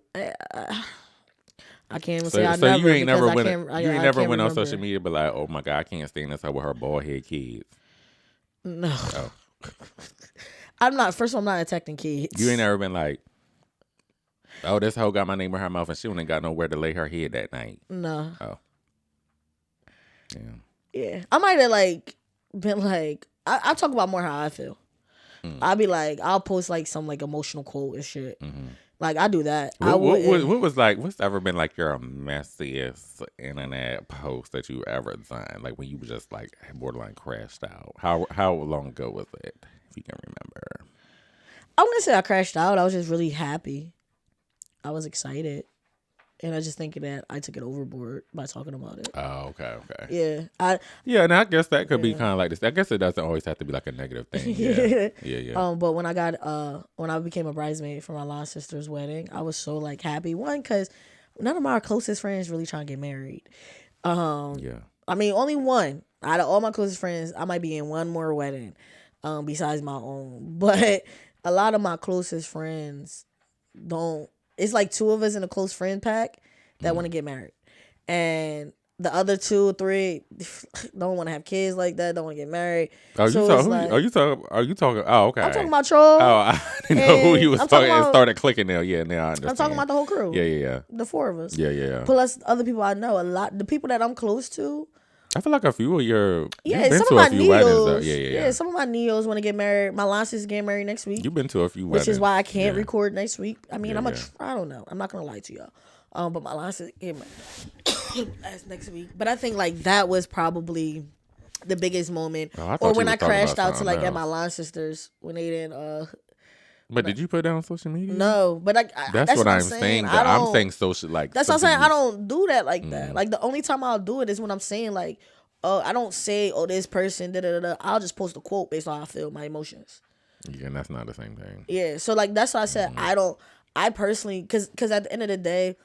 I can't even say I never. So you ain't never went on remember. social media, but like, oh my God, I can't stand this hoe with her bald head kids. No, oh. I'm not. First of all, I'm not attacking kids. You ain't never been like, oh, this hoe got my name in her mouth and she ain't got nowhere to lay her head that night. No. Oh. Yeah. Yeah, I might have like been like I talk about more how I feel. I'll be like I'll post like some like emotional quote and shit. Like I do that. What's ever been like your messiest internet post that you ever done? Like when you just like borderline crashed out. How long ago was it? If you can remember. I wouldn't say I crashed out. I was just really happy. I was excited. And I just think that I took it overboard by talking about it. Oh, okay. Yeah. And I guess that could be kind of like this. I guess it doesn't always have to be like a negative thing. Yeah. But when I became a bridesmaid for my last sister's wedding, I was so like happy. One, because none of my closest friends really trying to get married. Yeah. I mean, only one. Out of all my closest friends, I might be in one more wedding besides my own. But a lot of my closest friends don't. It's like two of us in a close friend pack that want to get married. And the other 2 or 3 don't want to have kids like that, don't want to get married. Are you talking? Oh, okay. I'm talking about Troll. Oh, I didn't know who you was talking about. It started clicking now. Yeah, now I understand. I'm talking about the whole crew. Yeah. The 4 of us. Yeah. Plus other people I know. The people that I'm close to I feel like a few of Yeah, you've been some of to a my few weddings though. neos. Yeah, yeah, Yeah, yeah. some of my neos want to get married. My Lance is getting married next week, You've been to a few which is weddings. why I can't Yeah, record next week. I mean, yeah, yeah. I don't know. I'm not gonna lie to y'all. But my Lance is getting married as next week. But I think like that was probably the biggest moment, Oh, I or thought you when was I talking about crashed out to something like at my else. Lance sisters when they didn't. But did you put that on social media? No, but That's that's what what I'm I'm saying. saying. I I'm don't. saying social, like That's what I'm something saying. you. I don't do that like that. Mm, Like the only time I'll do it is when I'm saying like, I don't say, oh, this person, da da da. I'll just post a quote based on how I feel, my emotions. yeah, and that's not the same thing. Yeah. So like that's why I said Mm-hmm. I don't. I personally, because at the end of the day,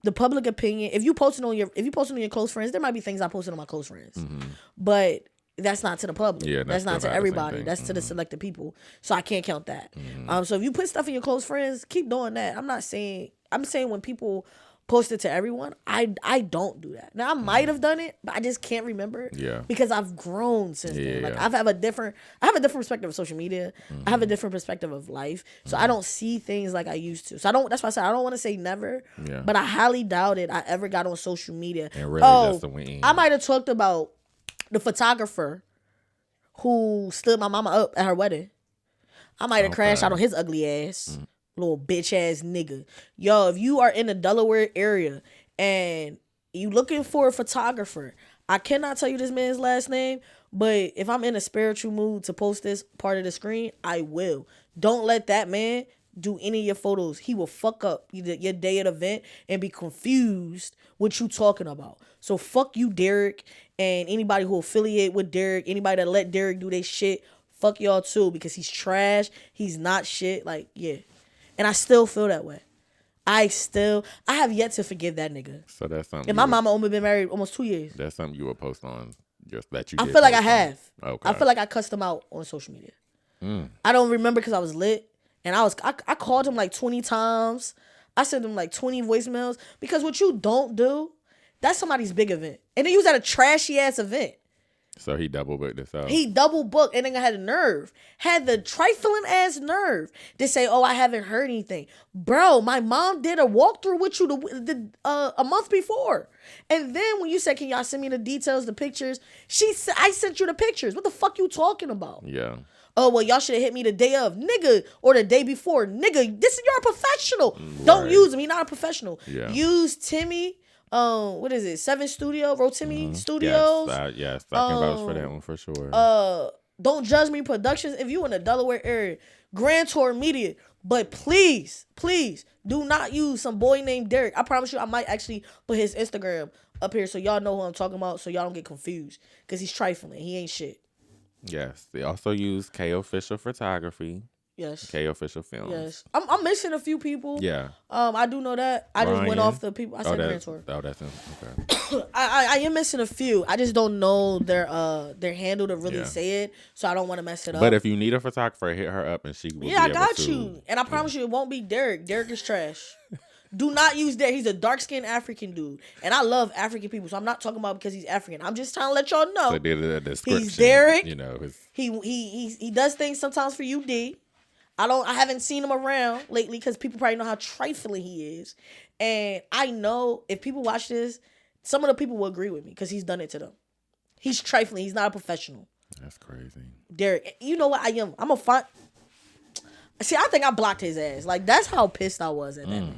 the public opinion. If you post it on your close friends, there might be things I posted on my close friends, Mm-hmm. but that's not to the public. Yeah, That's that's not still to not the same everybody. thing. That's to the Mm-hmm. selected people. So I can't count that. Mm-hmm. So if you put stuff in your close friends, keep doing that. I'm not saying. I'm saying when people post it to everyone, I don't do that. Now I might have done it, but I just can't remember. Yeah. Because I've grown since then. Like Yeah. I have a different perspective of social media. I have a different perspective of life. So I don't see things like I used to. So I don't. That's why I said I don't want to say never. Yeah. But I highly doubt it. I ever got on social media. And really Oh, just a win. I might have talked about the photographer who stood my mama up at her wedding. I might have crashed out on his ugly ass. Little bitch ass nigga. Yo, if you are in the Delaware area and you looking for a photographer, I cannot tell you this man's last name, but if I'm in a spiritual mood to post this part of the screen, I will. Don't let that man do any of your photos. He will fuck up your day at event and be confused what you talking about. So fuck you, Derek, and anybody who affiliate with Derek, anybody that let Derek do their shit, fuck y'all too, because he's trash. He's not shit. Like, yeah. And I still feel that way. I have yet to forgive that nigga. So that's something. And my mama only been married almost 2 years. That's something you would post on just that you. I did feel like I post on. have. Okay. I feel like I cussed him out on social media. I don't remember because I was lit. And I called him like 20 times. I sent him like 20 voicemails. Because what you don't do, that's somebody's big event. And then he was at a trashy ass event. So he double booked this out. He double booked and then had the trifling ass nerve to say, "Oh, I haven't heard anything." Bro, my mom did a walkthrough with you a month before, and then when you said, "Can y'all send me the details, the pictures?" She said, "I sent you the pictures." What the fuck you talking about? Yeah. Oh, well, y'all should have hit me the day of, nigga, or the day before, nigga. You're a professional. Don't use him. He's not a professional. Yeah. Use Timmy. What is it? 7 Studio, Rotimi Studios. Yes, I can vouch for that one for sure. Don't Judge Me Productions. If you in the Delaware area, Grand Tour Media. But please, please do not use some boy named Derek. I promise you, I might actually put his Instagram up here so y'all know who I'm talking about, so y'all don't get confused. Because he's trifling. He ain't shit. Yes. They also use K Official Photography. Yes. K Official Films. Yes. I'm missing a few people. Yeah. I do know that. I just went Ryan. off the people. I said Grand That's Tour. that's him. Okay. I am missing a few. I just don't know their handle to really Yeah. say it, so I don't want to mess it up. But if you need a photographer, hit her up and she will. Yeah, I be able got to, you. And I promise you it won't be Derek. Derek is trash. Do not use Derek. He's a dark-skinned African dude. And I love African people, so I'm not talking about because he's African. I'm just trying to let y'all know. So did a description. He's Derek. You know, He does things sometimes for UD. I haven't seen him around lately because people probably know how trifling he is. And I know if people watch this, some of the people will agree with me because he's done it to them. He's trifling. He's not a professional. that's crazy. Derek, you know what I am? I'm a fun. See, I think I blocked his ass. Like, that's how pissed I was at that man.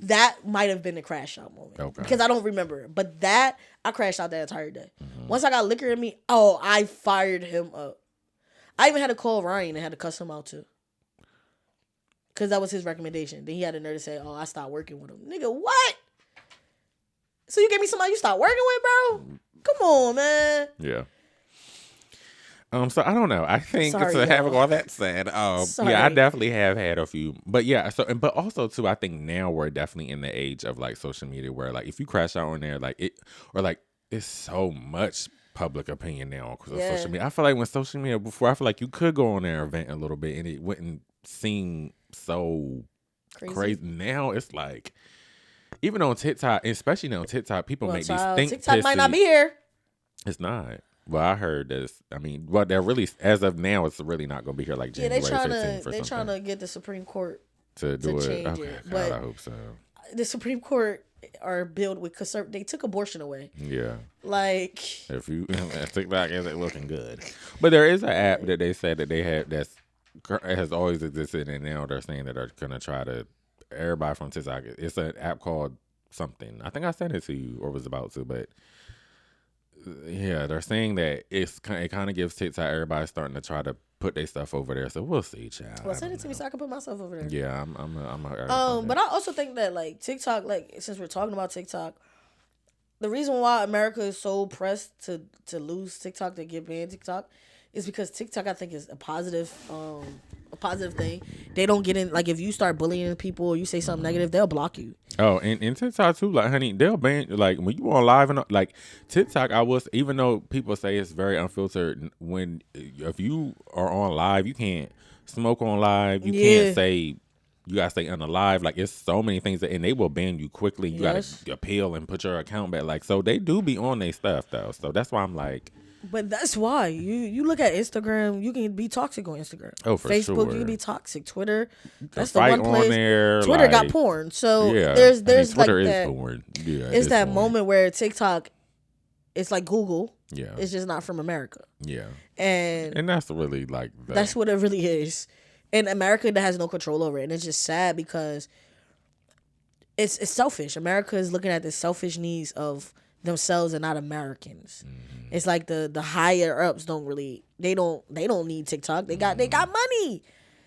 That might have been the crash out moment. Okay. Because I don't remember it. But I crashed out that entire day. Once I got liquor in me, I fired him up. I even had to call Ryan and had to cuss him out too. Because that was his recommendation. Then he had the nerve to say, I stopped working with him. Nigga, what? So you gave me somebody you stopped working with, bro? Come on, man. Yeah. So I don't know. I think Sorry, to having y'all. all that said, Sorry. yeah, I definitely have had a few. But yeah, but also too, I think now we're definitely in the age of like social media where like if you crash out on there, like it's so much public opinion now because of social media. I feel like when social media before, I feel like you could go on there and vent a little bit and it wouldn't seem so crazy. Now it's like even on TikTok, especially now on TikTok, people make these think TikTok might not be here. It's not. Well, I heard this. I mean, well, they're really as of now, it's really not going to be here like January 15th or they're trying to get the Supreme Court to do it. change Okay, it. God, But I hope so. the Supreme Court are built with conservative. They took abortion away. Yeah. Like, If you TikTok isn't looking good, but there is an app that they said that they had that's has always existed, and now they're saying that they're gonna try to everybody from TikTok. It's an app called something. I think I sent it to you or was about to, but yeah, they're saying that it kind of gives TikTok. Everybody's starting to try to put their stuff over there, so we'll see, child. well, send it to me so I can put myself over there. Yeah, I'm But I also think that like TikTok, like since we're talking about TikTok, the reason why America is so pressed to lose TikTok, to get banned TikTok, is because TikTok, I think, is a positive thing. They don't get in, like, if you start bullying people or you say something negative, they'll block you. Oh, and TikTok too, like, honey, they'll ban, like, when you on live and like TikTok. Even though people say it's very unfiltered, when if you are on live, you can't smoke on live. You can't say. You gotta stay unalive. Like, it's so many things and they will ban you quickly. You gotta appeal and put your account back. Like, so they do be on their stuff though. So that's why I'm like. But that's why you look at Instagram, you can be toxic on Instagram. Oh, for Facebook, sure. you can be toxic. Twitter, that's the fight one place. On there, Twitter like, got porn, so yeah, there's Twitter like is that. porn. Yeah, it's that porn. moment where TikTok, it's like Google. Yeah, it's just not from America. Yeah, and that's really like that's what it really is. And America that has no control over it, and it's just sad because it's selfish. America is looking at the selfish needs of themselves and not Americans. Mm-hmm. It's like the higher ups don't need TikTok. They got money.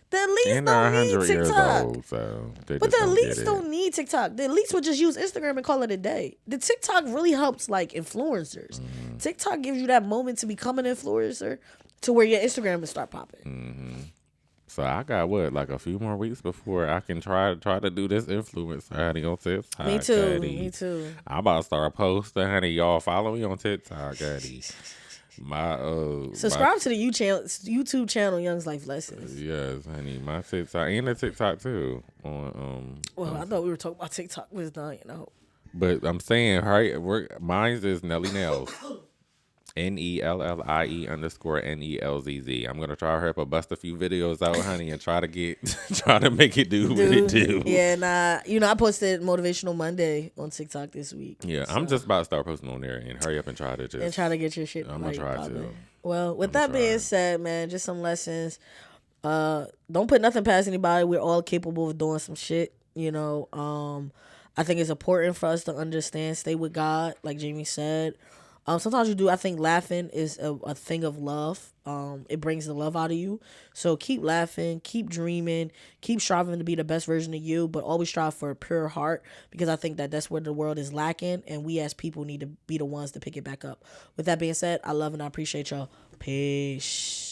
The elites and don't need 100 years TikTok. Old, so but the elites don't need TikTok. The elites would just use Instagram and call it a day. The TikTok really helps like influencers. Mm-hmm. TikTok gives you that moment to become an influencer to where your Instagram will start popping. Mm-hmm. So I got like a few more weeks before I can try to do this influence, honey, on TikTok. Me too. Honey. Me too. I'm about to start posting, honey. Y'all follow me on TikTok, honey. Subscribe to the YouTube channel, Young's Life Lessons. Yes, honey. My TikTok and the TikTok too. I thought we were talking about TikTok was done, But I'm saying, right? Mine is Nelly Nails. NELLIE _NELZZ. I'm gonna try to help her bust a few videos out, honey, and try to make it do what it do. Yeah, I posted Motivational Monday on TikTok this week. Yeah, so. I'm just about to start posting on there and hurry up and try to get your shit. I'm gonna try to. Well, with that being said, man, just some lessons. Don't put nothing past anybody. We're all capable of doing some shit. I think it's important for us to understand, stay with God, like Jamie said. Sometimes you do. I think laughing is a thing of love. It brings the love out of you. So keep laughing, keep dreaming, keep striving to be the best version of you, but always strive for a pure heart, because I think that that's where the world is lacking, and we as people need to be the ones to pick it back up. With that being said, I love and I appreciate y'all. Peace.